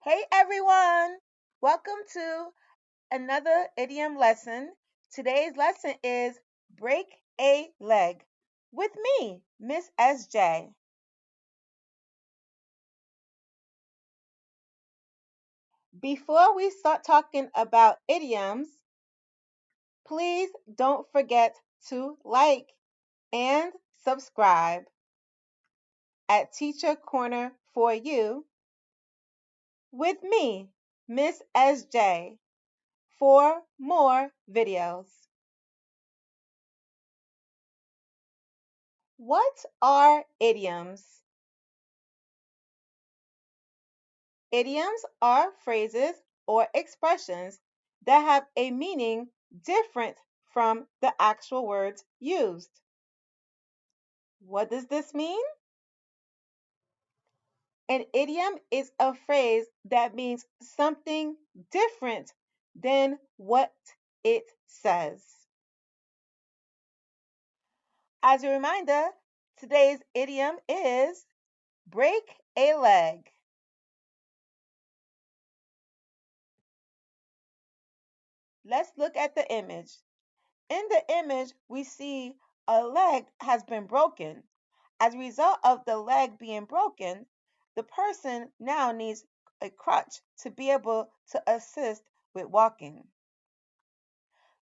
Hey everyone! Welcome to another idiom lesson. Today's lesson is break a leg with me, Miss SJ. Before we start talking about idioms, please don't forget to like and subscribe at Teacher Corner for you with me, Miss SJ, for more videos. What are idioms? Idioms are phrases or expressions that have a meaning different from the actual words used. What does this mean? An idiom is a phrase that means something different than what it says. As a reminder, today's idiom is break a leg. Let's look at the image. In the image, we see a leg has been broken. As a result of the leg being broken, the person now needs a crutch to be able to assist with walking.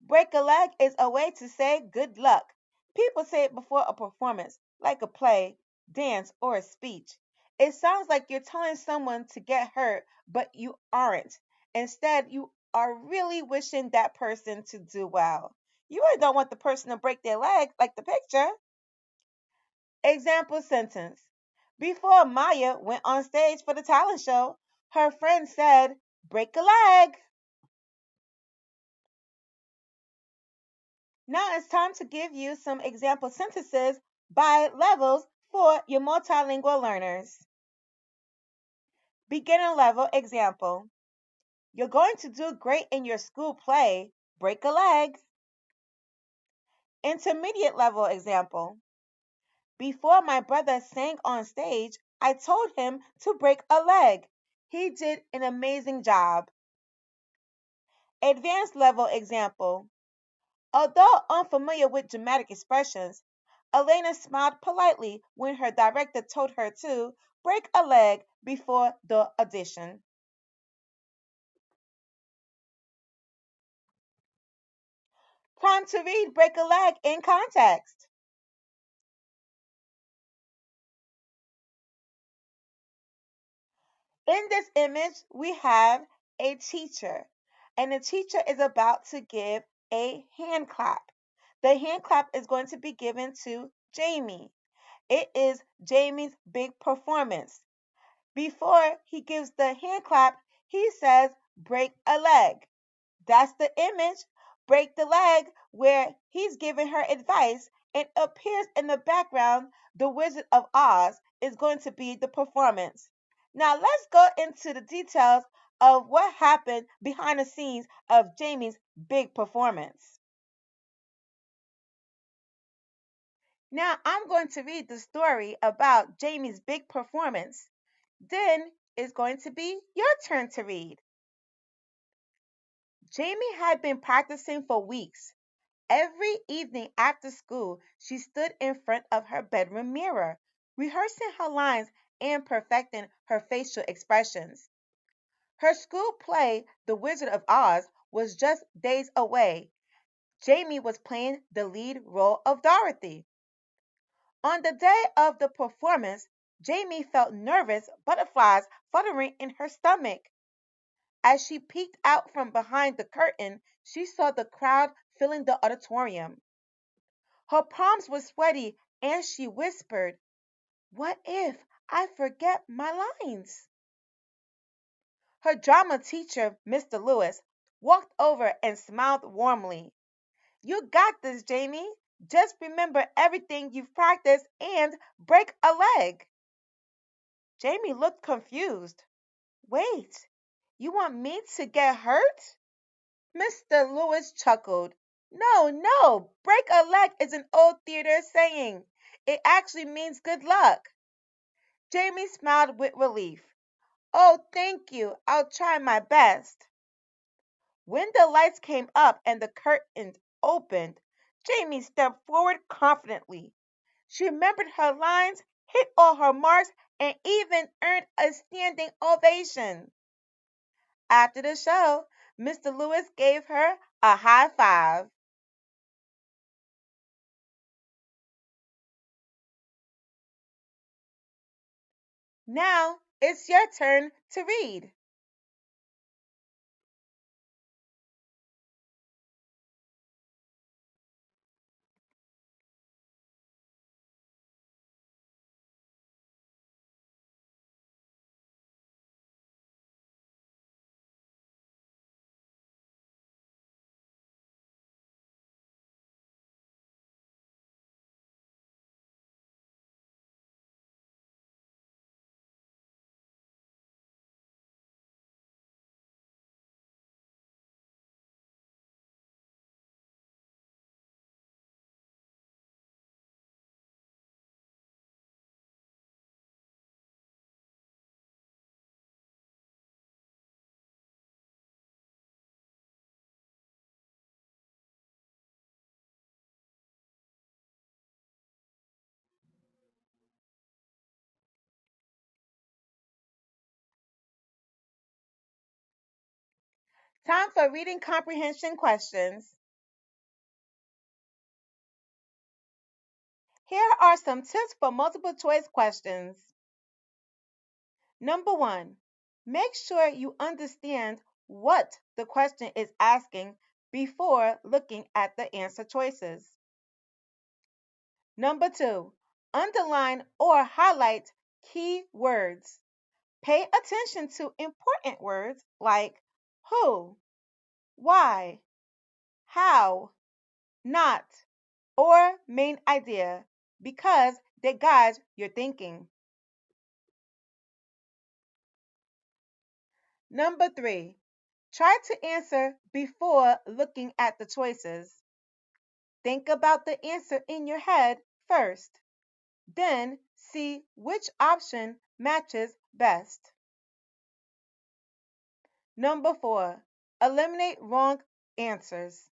Break a leg is a way to say good luck. People say it before a performance, like a play, dance, or a speech. It sounds like you're telling someone to get hurt, but you aren't. Instead, you are really wishing that person to do well. You really don't want the person to break their leg, like the picture. Example sentence. Before Maya went on stage for the talent show, her friend said, break a leg. Now it's time to give you some example sentences by levels for your multilingual learners. Beginner level example. You're going to do great in your school play. Break a leg. Intermediate level example. Before my brother sang on stage, I told him to break a leg. He did an amazing job. Advanced level example. Although unfamiliar with dramatic expressions, Elena smiled politely when her director told her to break a leg before the audition. Time to read break a leg in context. In this image, we have a teacher, and the teacher is about to give a hand clap. The hand clap is going to be given to Jamie. It is Jamie's big performance. Before he gives the hand clap, he says, break a leg. That's the image, break the leg, where he's giving her advice and appears in the background. The Wizard of Oz is going to be the performance. Now let's go into the details of what happened behind the scenes of Jamie's big performance. Now I'm going to read the story about Jamie's big performance. Then it's going to be your turn to read. Jamie had been practicing for weeks. Every evening after school, she stood in front of her bedroom mirror, rehearsing her lines and perfecting her facial expressions. Her school play, The Wizard of Oz, was just days away. Jamie was playing the lead role of Dorothy. On the day of the performance, Jamie felt nervous butterflies fluttering in her stomach. As she peeked out from behind the curtain, she saw the crowd filling the auditorium. Her palms were sweaty and she whispered, what if I forget my lines? Her drama teacher, Mr. Lewis, walked over and smiled warmly. You got this, Jamie. Just remember everything you've practiced and break a leg. Jamie looked confused. Wait, you want me to get hurt? Mr. Lewis chuckled. No, no, break a leg is an old theater saying. It actually means good luck. Jamie smiled with relief. Oh, thank you. I'll try my best. When the lights came up and the curtains opened, Jamie stepped forward confidently. She remembered her lines, hit all her marks, and even earned a standing ovation. After the show, Mr. Lewis gave her a high five. Now it's your turn to read. Time for reading comprehension questions. Here are some tips for multiple choice questions. Number one, make sure you understand what the question is asking before looking at the answer choices. Number two, underline or highlight key words. Pay attention to important words like who, why, how, not, or main idea because they guide your thinking. Number three, try to answer before looking at the choices. Think about the answer in your head first, then see which option matches best. Number four, eliminate wrong answers.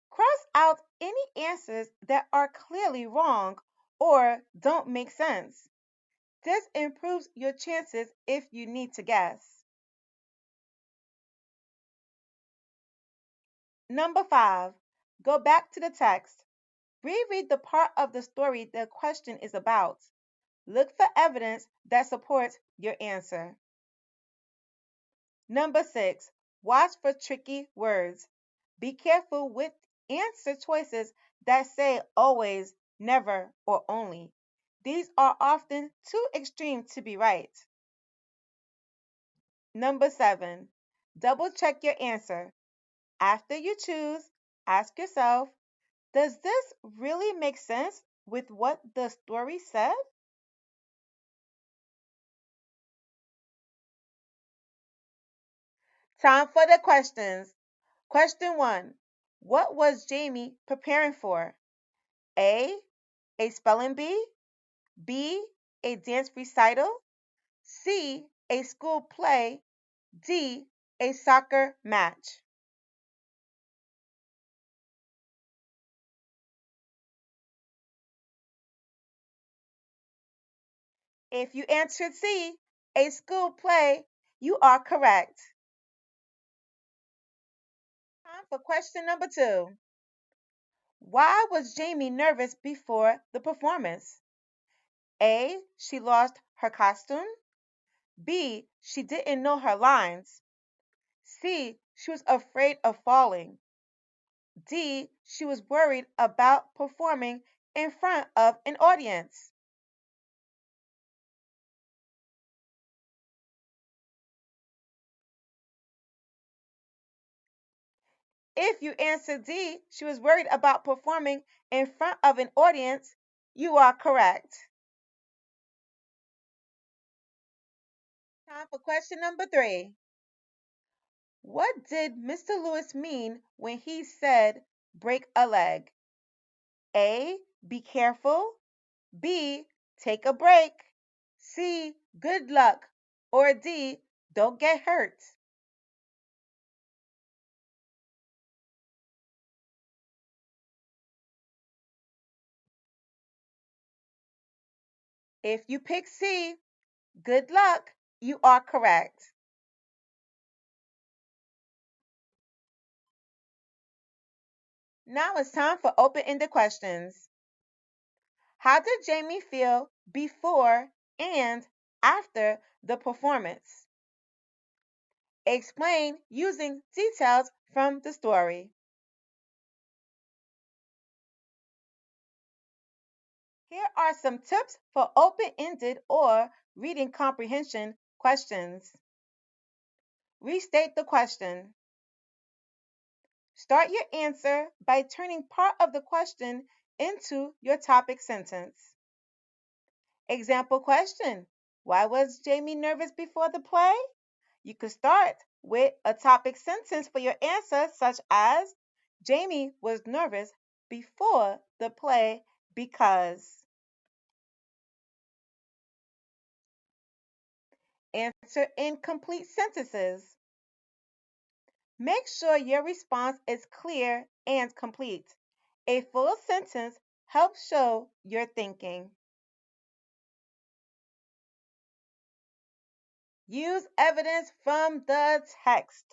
Cross out any answers that are clearly wrong or don't make sense. This improves your chances if you need to guess. Number five, go back to the text. Reread the part of the story the question is about. Look for evidence that supports your answer. Number six, watch for tricky words. Be careful with answer choices that say always, never, or only. These are often too extreme to be right. Number seven, double check your answer. After you choose, ask yourself, does this really make sense with what the story said? Time for the questions. Question one, what was Jamie preparing for? A, a spelling bee, B, a dance recital, C, a school play, D, a soccer match. If you answered C, a school play, you are correct. Time for question number two. Why was Jamie nervous before the performance? A, she lost her costume. B, she didn't know her lines. C, she was afraid of falling. D, she was worried about performing in front of an audience. If you answer D, she was worried about performing in front of an audience, you are correct. Time for question number three. What did Mr. Lewis mean when he said break a leg? A, be careful. B, take a break. C, good luck. Or D, don't get hurt. If you pick C, good luck, you are correct. Now it's time for open ended questions. How did Jamie feel before and after the performance? Explain using details from the story. Here are some tips for open ended or reading comprehension questions. Restate the question. Start your answer by turning part of the question into your topic sentence. Example question: why was Jamie nervous before the play? You could start with a topic sentence for your answer, such as Jamie was nervous before the play because. Answer in complete sentences. Make sure your response is clear and complete. A full sentence helps show your thinking. Use evidence from the text.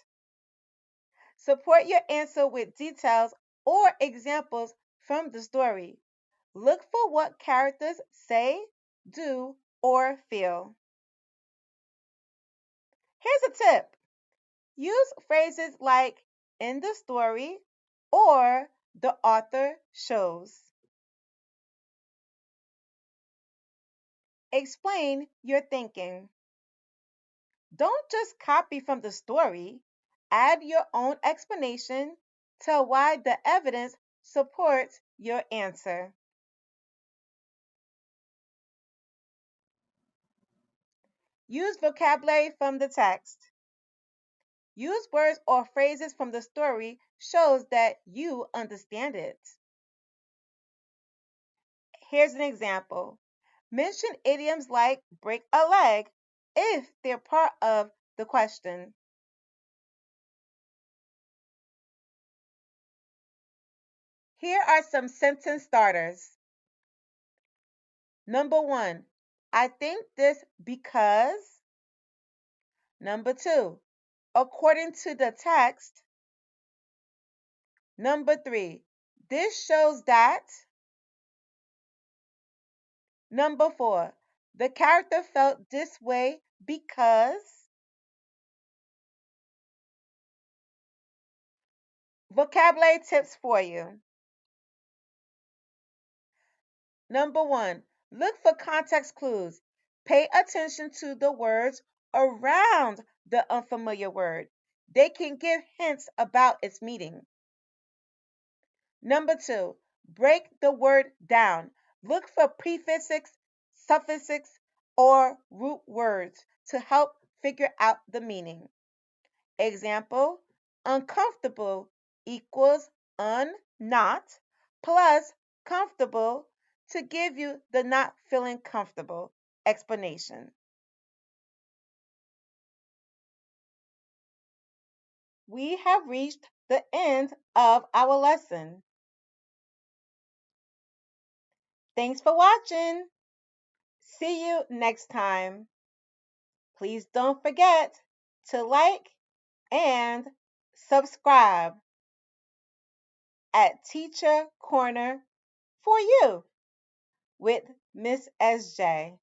Support your answer with details or examples from the story. Look for what characters say, do, or feel. Here's a tip: use phrases like in the story or the author shows. Explain your thinking. Don't just copy from the story, add your own explanation. Tell why the evidence supports your answer. Use vocabulary from the text. Use words or phrases from the story shows that you understand it. Here's an example. Mention idioms like break a leg if they're part of the question. Here are some sentence starters. Number one, I think this because. Number two, according to the text. Number three, this shows that. Number four, the character felt this way because. Vocabulary tips for you. Number one, look for context clues. Pay attention to the words around the unfamiliar word. They can give hints about its meaning. Number two, break the word down. Look for prefixes, suffixes, or root words to help figure out the meaning. Example: uncomfortable equals not plus comfortable to give you the not feeling comfortable explanation. We have reached the end of our lesson. Thanks for watching. See you next time. Please don't forget to like and subscribe at Teacher Corner for you with Miss SJ.